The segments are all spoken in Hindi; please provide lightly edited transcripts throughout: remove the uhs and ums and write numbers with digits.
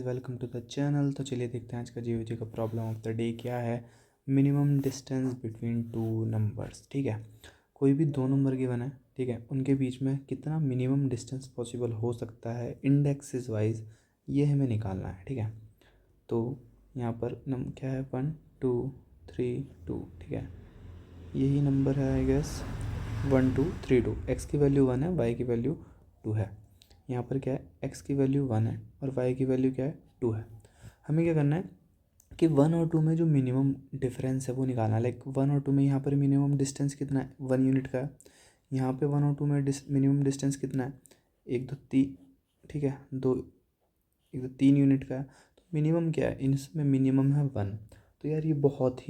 Welcome to the channel. तो चलिए देखते हैं आज का जीओजी का प्रॉब्लम ऑफ द डे क्या है। Minimum distance between two numbers. ठीक है, कोई भी दो नंबर गिवन है, ठीक है, उनके बीच में कितना मिनिमम डिस्टेंस पॉसिबल हो सकता है इंडेक्सेस वाइज, ये हमें निकालना है। ठीक है, तो यहाँ पर क्या है 1 2 3 2। ठीक है, यही नंबर है आई गेस 1 2 3 2। एक्स की वैल्यू 1 है, वाई की वैल्यू 2 है। यहाँ पर क्या है, x की वैल्यू 1 है और y की वैल्यू क्या है 2 है। हमें क्या करना है कि 1 और 2 में जो मिनिमम डिफरेंस है वो निकालना है। लाइक 1 और 2 में यहाँ पर मिनिमम डिस्टेंस कितना है, 1 यूनिट का है। यहाँ पे 1 और 2 में मिनिमम डिस्टेंस कितना है, 1 2 3। ठीक है, 1 2 3 यूनिट का है। तो मिनिमम क्या है, इसमें मिनिमम है 1। तो यार ये बहुत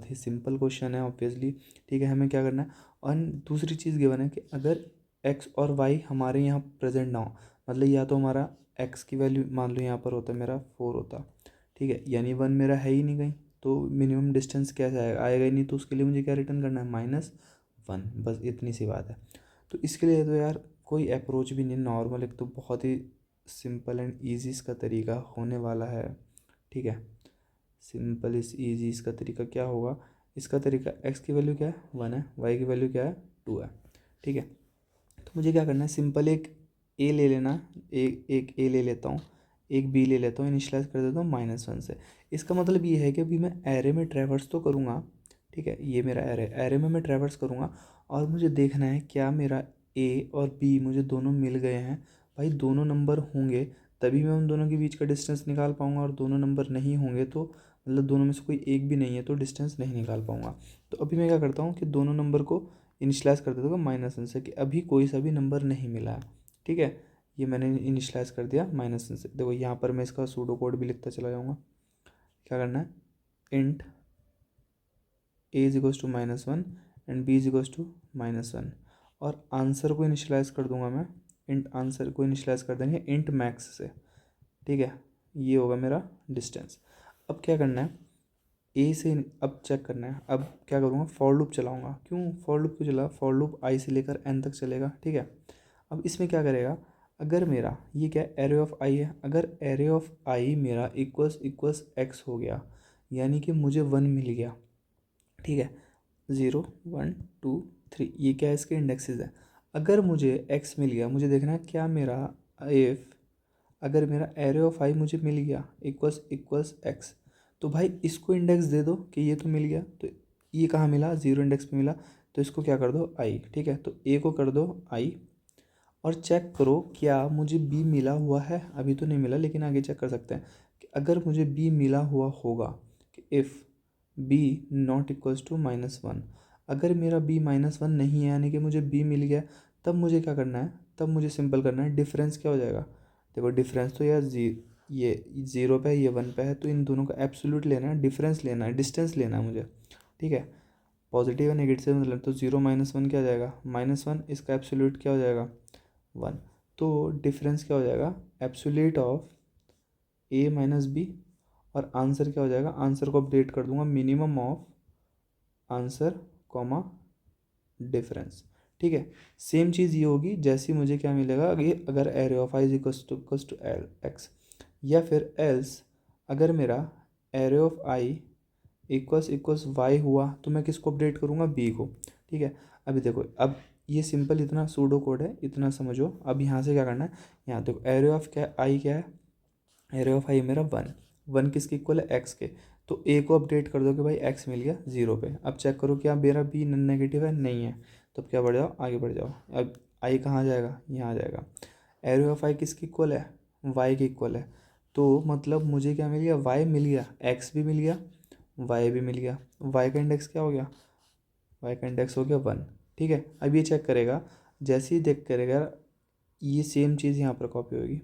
ही सिंपल क्वेश्चन है ऑब्वियसली। ठीक है, हमें क्या करना है, और दूसरी चीज़ गिवन है कि अगर एक्स और वाई हमारे यहाँ प्रेजेंट ना हो, मतलब या तो हमारा एक्स की वैल्यू मान लो यहाँ पर होता मेरा 4 होता। ठीक है, यानी 1 मेरा है ही नहीं कहीं, तो मिनिमम डिस्टेंस कैसे आएगा ही नहीं। तो उसके लिए मुझे क्या रिटर्न करना है, -1। बस इतनी सी बात है। तो इसके लिए तो यार कोई अप्रोच भी नहीं, नॉर्मल एक तो बहुत ही सिंपल एंड ईजी इसका तरीका होने वाला है। ठीक है, सिंपल इस ईजी इसका तरीका क्या होगा, इसका तरीका एक्स की वैल्यू क्या है 1 है, वाई की वैल्यू क्या है 2 है। ठीक है, तो मुझे क्या करना है, सिंपल एक ए ले लेना, एक ए ले लेता हूँ, एक बी ले लेता हूँ, इनिशियलाइज कर देता हूँ -1 से। इसका मतलब ये है कि अभी मैं एरे में ट्रैवर्स तो करूँगा। ठीक है, ये मेरा एरे में मैं ट्रैवर्स करूँगा और मुझे देखना है क्या मेरा ए और बी मुझे दोनों मिल गए हैं। भाई दोनों नंबर होंगे तभी मैं उन दोनों के बीच का डिस्टेंस निकाल पाऊँगा, और दोनों नंबर नहीं होंगे तो मतलब दोनों में से कोई एक भी नहीं है तो डिस्टेंस नहीं निकाल पाऊँगा। तो अभी मैं क्या करता हूँ कि दोनों नंबर को इनिशलाइज़ कर देता हूँ -1 से, कि अभी कोई सा भी नंबर नहीं मिला है। ठीक है, ये मैंने इनिशलाइज़ कर दिया -1 से। देखो यहाँ पर मैं इसका सूडो कोड भी लिखता चला जाऊँगा। क्या करना है, int a is equals to -1 and b is equals to -1, और आंसर को इनिशलाइज़ कर दूंगा मैं, इंट आंसर को इनिशलाइज़ कर देंगे इंट मैक्स से। ठीक है, ये होगा मेरा डिस्टेंस। अब क्या करना है, ए से अब चेक करना है। अब क्या करूँगा, फॉर लूप चलाऊँगा। फॉर लूप क्यों चला, फॉर लूप आई से लेकर एन तक चलेगा। ठीक है, अब इसमें क्या करेगा, अगर मेरा ये क्या एरे ऑफ आई है, अगर एरे ऑफ आई मेरा इक्वल्स एक्स हो गया, यानी कि मुझे 1 मिल गया। ठीक है, 0 1 2 3 ये क्या है, इसके इंडेक्सेस है। अगर मुझे एक्स मिल गया, मुझे देखना है क्या मेरा इफ अगर मेरा एरे ऑफ आई मुझे मिल गया इक्वल्स एक्स, तो भाई इसको इंडेक्स दे दो कि ये तो मिल गया। तो ये कहाँ मिला, 0 इंडेक्स पे मिला, तो इसको क्या कर दो आई। ठीक है, तो ए को कर दो आई, और चेक करो क्या मुझे बी मिला हुआ है। अभी तो नहीं मिला लेकिन आगे चेक कर सकते हैं कि अगर मुझे बी मिला हुआ होगा कि if b not equals to -1, अगर मेरा बी -1 नहीं है यानी कि मुझे बी मिल गया, तब मुझे क्या करना है, तब मुझे सिंपल करना है, डिफरेंस क्या हो जाएगा। देखो डिफरेंस तो यार ये 0 पे है, ये 1 पे है, तो इन दोनों का एब्सोल्यूट लेना है, डिफरेंस लेना है, डिस्टेंस लेना है मुझे। ठीक है, पॉजिटिव और नेगेटिव मतलब, तो 0 -1 क्या हो जाएगा -1, इसका एब्सोल्यूट क्या हो जाएगा 1। तो डिफरेंस क्या हो जाएगा, absolute of A minus B, और आंसर क्या हो जाएगा, आंसर को अपडेट कर दूंगा minimum of answer comma difference. ठीक है, सेम चीज़ ये होगी जैसी मुझे क्या मिलेगा, अगर array of I equals to l x, या फिर एल्स अगर मेरा array of I equals y हुआ, तो मैं किसको अपडेट करूँगा, बी को। ठीक है, अभी देखो, अब ये सिंपल इतना सूडो कोड है, इतना समझो। अब यहाँ से क्या करना है, यहाँ देखो एरे ऑफ क्या आई क्या है, एरे ऑफ आई मेरा 1 किसके इक्वल है, एक्स के। तो ए को अपडेट कर दो कि भाई एक्स मिल गया 0 पे। अब चेक करो क्या मेरा बी नेगेटिव है, नहीं है, तो अब क्या बढ़ जाओ, आगे बढ़ जाओ। अब आई कहाँ जाएगा, यहाँ आ जाएगा। एरे ऑफ आई किसके इक्वल है, वाई के इक्वल है। तो मतलब मुझे क्या मिल गया, वाई मिल गया, एक्स भी मिल गया, वाई भी मिल गया। वाई का इंडेक्स क्या हो गया, वाई का इंडेक्स हो गया 1। ठीक है, अब ये चेक करेगा, जैसे ही देख करेगा ये सेम चीज़ यहाँ पर कॉपी होगी।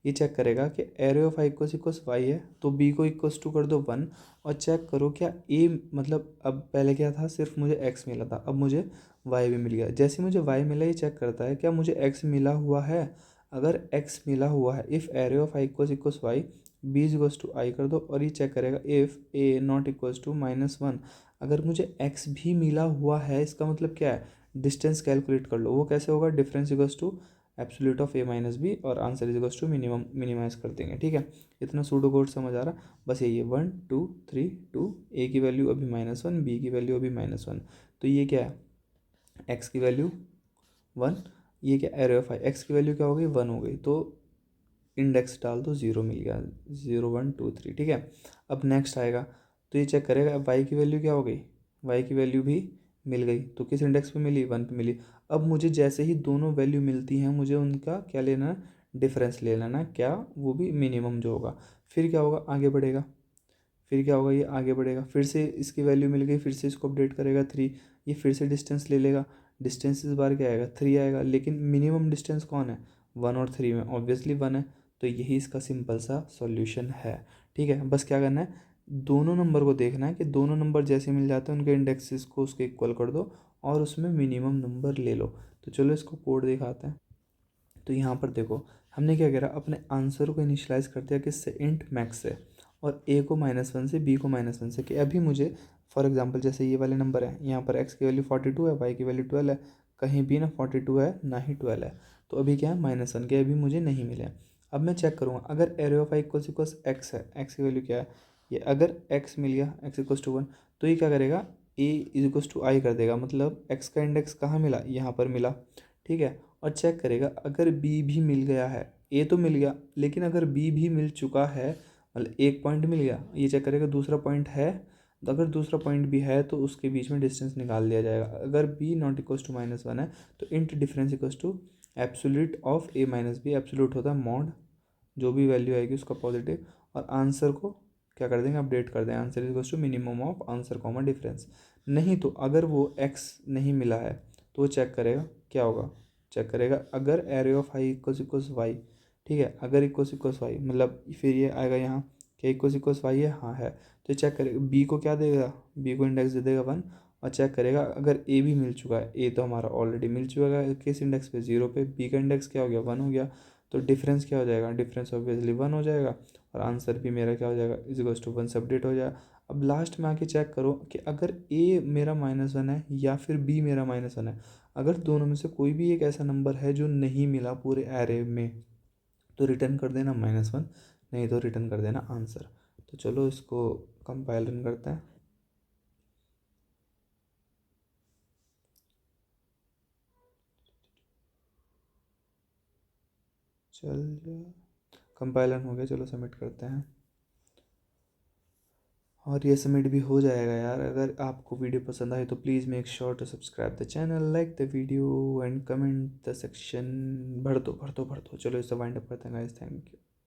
ये चेक करेगा कि array of I equals y है, तो बी को इक्वल्स टू कर दो 1, और चेक करो क्या ए मतलब, अब पहले क्या था, सिर्फ मुझे एक्स मिला था, अब मुझे वाई भी मिल गया। जैसे मुझे वाई मिला, ये चेक करता है क्या मुझे एक्स मिला हुआ है। अगर एक्स मिला हुआ है, if array of I equals Y, B is equals to I कर दो, और ये चेक करेगा if A not equals to -1, अगर मुझे एक्स भी मिला हुआ है, इसका मतलब क्या है, डिस्टेंस कैलकुलेट कर लो। वो कैसे होगा, difference equals to absolute of A minus B और answer is equals to minimum, minimise कर देंगे। ठीक है, इतना सूडो कोड समझ आ रहा, बस यही है 1 2 3 2, ए की वैल्यू अभी -1, बी की वैल्यू अभी -1, तो ये क्या है, एक्स की वैल्यू 1, ये क्या एरे ऑफ आई, एक्स की वैल्यू क्या हो गई 1 हो गई, तो इंडेक्स डाल दो 0 मिल गया, 0 1 2 3। ठीक है, अब नेक्स्ट आएगा तो ये चेक करेगा वाई की वैल्यू क्या हो गई, वाई की वैल्यू भी मिल गई, तो किस इंडेक्स पे मिली, 1 पे मिली। अब मुझे जैसे ही दोनों वैल्यू मिलती हैं मुझे उनका क्या लेना है, डिफरेंस ले लेना, क्या, वो भी मिनिमम जो होगा। फिर क्या होगा, आगे बढ़ेगा, फिर क्या होगा, ये आगे बढ़ेगा, फिर से इसकी वैल्यू मिल गई, फिर से इसको अपडेट करेगा 3, ये फिर से डिस्टेंस ले लेगा, डिस्टेंस इस बार क्या आएगा 3 आएगा, लेकिन मिनिमम डिस्टेंस कौन है, 1 और 3 में ऑब्वियसली 1 है, तो यही इसका सिंपल सा सॉल्यूशन है। ठीक है, बस क्या करना है, दोनों नंबर को देखना है कि दोनों नंबर जैसे मिल जाते हैं उनके इंडेक्सेस को उसके इक्वल कर दो और उसमें मिनिमम नंबर ले लो। तो चलो इसको कोड दिखाते हैं। तो यहाँ पर देखो हमने क्या करा, अपने आंसर को इनिशियलाइज कर दिया किससे, इंट मैक्स से, और ए को -1 से, बी को -1 से, कि अभी मुझे फॉर एग्जांपल जैसे ये वाले नंबर है, यहाँ पर एक्स की वैल्यू 42 है, वाई की वैल्यू 12 है, कहीं भी ना 42 है ना ही 12 है, तो अभी क्या है -1 के अभी मुझे नहीं मिले। अब मैं चेक करूँगा अगर array of I equals x है, एक्स की वैल्यू क्या है, ये अगर एक्स मिल गया, एक्स इक्वल्स टू 1, तो ये क्या करेगा, ए इज इक्वल्स टू आई कर देगा, मतलब एक्स का इंडेक्स कहाँ मिला, यहाँ पर मिला। ठीक है, और चेक करेगा अगर बी भी मिल गया है, ए तो मिल गया लेकिन अगर बी भी मिल चुका है, मतलब एक पॉइंट मिल गया, ये चेक करेगा दूसरा पॉइंट है, तो अगर दूसरा पॉइंट भी है तो उसके बीच में डिस्टेंस निकाल दिया जाएगा। अगर बी नॉट इक्वल्स टू -1 है तो int difference equals to absolute of A minus b, absolute होता है मॉड जो भी वैल्यू आएगी उसका पॉजिटिव, और आंसर को क्या कर देंगे, अपडेट कर देंगे, answer equals to minimum of answer comma difference. नहीं तो अगर वो एक्स नहीं मिला है तो वो चेक करेगा क्या होगा, चेक करेगा अगर array of I equals y, ठीक है, अगर इक्वल्स वाई मतलब फिर ये आएगा यहाँ क्या इक्वल्स वाई है, हाँ है, तो चेक करेगा बी को क्या देगा, बी को इंडेक्स दे देगा 1, और चेक करेगा अगर ए भी मिल चुका है, ए तो हमारा ऑलरेडी मिल चुका है किस इंडेक्स पे 0 पे, बी का इंडेक्स क्या हो गया 1 हो गया, तो डिफरेंस क्या हो जाएगा, डिफरेंस ऑब्वियसली 1 हो जाएगा, और आंसर भी मेरा क्या हो जाएगा, इज टू 1 से अपडेट हो जाएगा। अब लास्ट में आके चेक करो कि अगर ए मेरा -1 है या फिर बी मेरा -1 है, अगर दोनों में से कोई भी एक ऐसा नंबर है जो नहीं मिला पूरे एरे में, तो रिटर्न कर देना -1, नहीं तो रिटर्न कर देना आंसर। तो चलो इसको कंपाइल रन करते हैं। चल कंपाइल रन हो गया, चलो सबमिट करते हैं, और ये सबमिट भी हो जाएगा यार। अगर आपको वीडियो पसंद आए तो please make sure to subscribe the channel, like the video and comment the section, भर दो भर दो भर दो। चलो इसे वाइंड अप करते हैं गाइस, थैंक यू।